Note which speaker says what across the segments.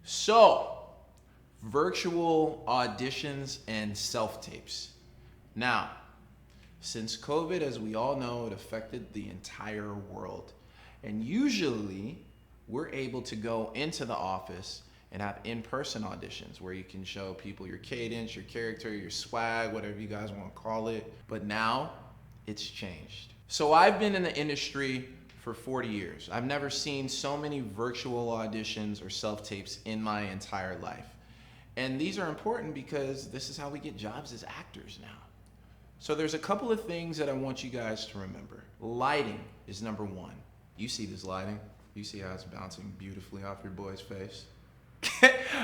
Speaker 1: So, virtual auditions and self-tapes. Now, since COVID, as we all know, it affected the entire world. And usually, we're able to go into the office and have in-person auditions where you can show people your cadence, your character, your swag, whatever you guys want to call it. But now, it's changed. So I've been in the industry for 40 years. I've never seen so many virtual auditions or self-tapes in my entire life. And these are important because this is how we get jobs as actors now. So there's a couple of things that I want you guys to remember. Lighting is number one. You see this lighting? You see how it's bouncing beautifully off your boy's face?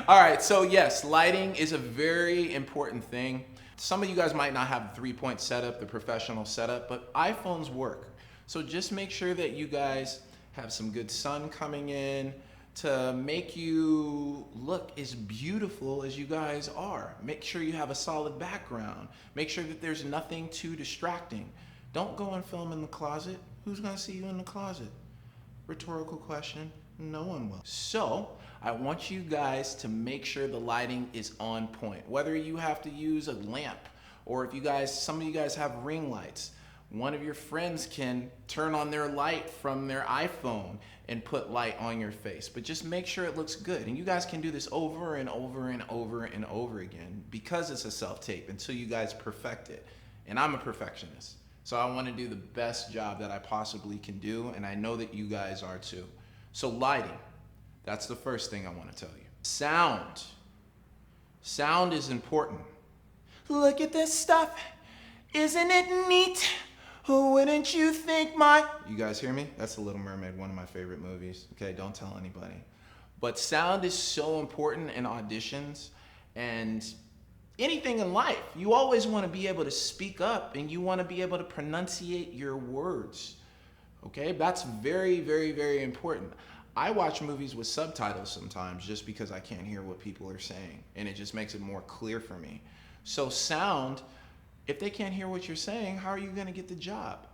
Speaker 1: All right, so yes, lighting is a very important thing. Some of you guys might not have the 3-point setup, the professional setup, but iPhones work. So just make sure that you guys have some good sun coming in to make you look as beautiful as you guys are. Make sure you have a solid background. Make sure that there's nothing too distracting. Don't go and film in the closet. Who's gonna see you in the closet? Rhetorical question. No one will. So I want you guys to make sure the lighting is on point. Whether you have to use a lamp or if you guys, some of you guys have ring lights, one of your friends can turn on their light from their iPhone and put light on your face. But just make sure it looks good. And you guys can do this over and over and over and over again because it's a self-tape until you guys perfect it. And I'm a perfectionist. So I want to do the best job that I possibly can do, and I know that you guys are too. So lighting, that's the first thing I want to tell you. Sound. Sound is important. Look at this stuff. Isn't it neat? Wouldn't you think You guys hear me? That's The Little Mermaid, one of my favorite movies. Okay, don't tell anybody. But sound is so important in auditions and anything in life. You always want to be able to speak up and you want to be able to pronunciate your words. Okay, that's very, very, very important. I watch movies with subtitles sometimes just because I can't hear what people are saying, and it just makes it more clear for me. So sound, if they can't hear what you're saying, how are you going to get the job?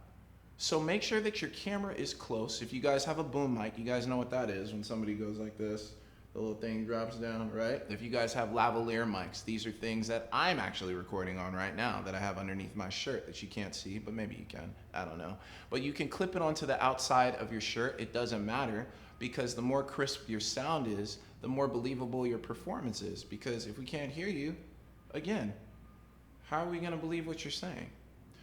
Speaker 1: So make sure that your camera is close. If you guys have a boom mic, you guys know what that is when somebody goes like this. The little thing drops down, right? If you guys have lavalier mics, these are things that I'm actually recording on right now that I have underneath my shirt that you can't see, but maybe you can, I don't know. But you can clip it onto the outside of your shirt, it doesn't matter, because the more crisp your sound is, the more believable your performance is. Because if we can't hear you, again, how are we gonna believe what you're saying?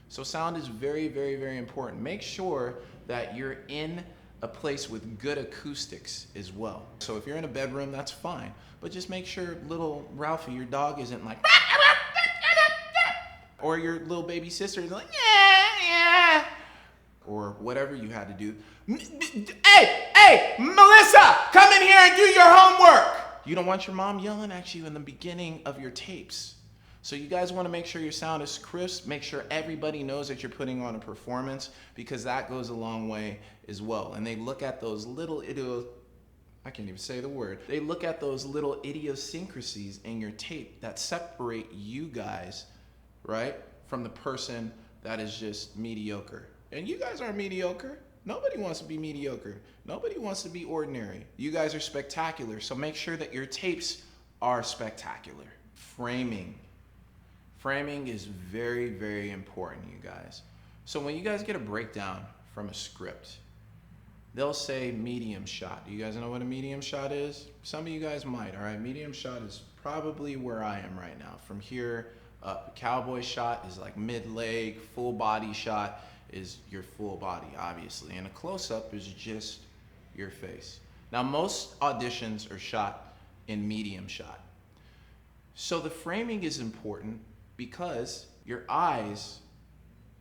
Speaker 1: So sound is very, very, very important. Make sure that you're in a place with good acoustics as well. So if you're in a bedroom, that's fine. But just make sure little Ralphie, your dog, isn't like, or your little baby sister is like, yeah, or whatever you had to do. Hey, Melissa, come in here and do your homework. You don't want your mom yelling at you in the beginning of your tapes. So you guys want to make sure your sound is crisp, make sure everybody knows that you're putting on a performance, because that goes a long way as well. And they look at those little I can't even say the word. They look at those little idiosyncrasies in your tape that separate you guys, right, from the person that is just mediocre. And you guys aren't mediocre. Nobody wants to be mediocre. Nobody wants to be ordinary. You guys are spectacular, so make sure that your tapes are spectacular. Framing. Framing is very, very important, you guys. So when you guys get a breakdown from a script, they'll say medium shot. Do you guys know what a medium shot is? Some of you guys might, all right? Medium shot is probably where I am right now. From here up, cowboy shot is like mid-leg, full body shot is your full body, obviously. And a close-up is just your face. Now, most auditions are shot in medium shot. So the framing is important because your eyes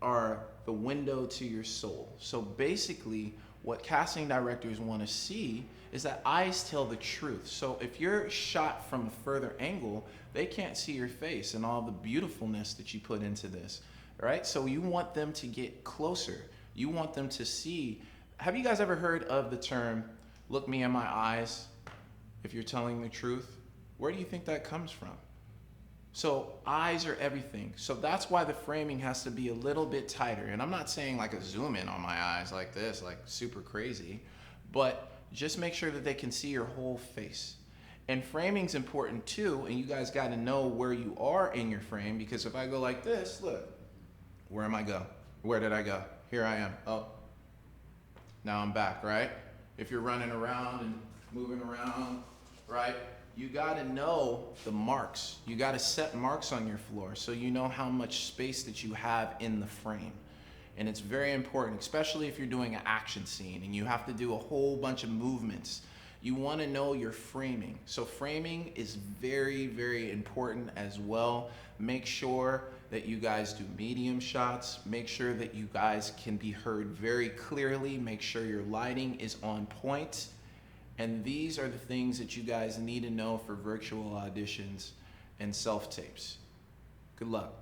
Speaker 1: are the window to your soul. So basically, what casting directors want to see is that eyes tell the truth. So if you're shot from a further angle, they can't see your face and all the beautifulness that you put into this, right? So you want them to get closer. You want them to see. Have you guys ever heard of the term, look me in my eyes if you're telling the truth? Where do you think that comes from? So eyes are everything. So that's why the framing has to be a little bit tighter. And I'm not saying like a zoom in on my eyes like this, like super crazy, but just make sure that they can see your whole face. And framing's important too, and you guys got to know where you are in your frame, because if I go like this, look, where am I go? Where did I go? Here I am. Oh, now I'm back, right? If you're running around and moving around, right? You got to know the marks. You got to set marks on your floor so you know how much space that you have in the frame. And it's very important, especially if you're doing an action scene and you have to do a whole bunch of movements. You want to know your framing. So framing is very, very important as well. Make sure that you guys do medium shots. Make sure that you guys can be heard very clearly. Make sure your lighting is on point. And these are the things that you guys need to know for virtual auditions and self-tapes. Good luck.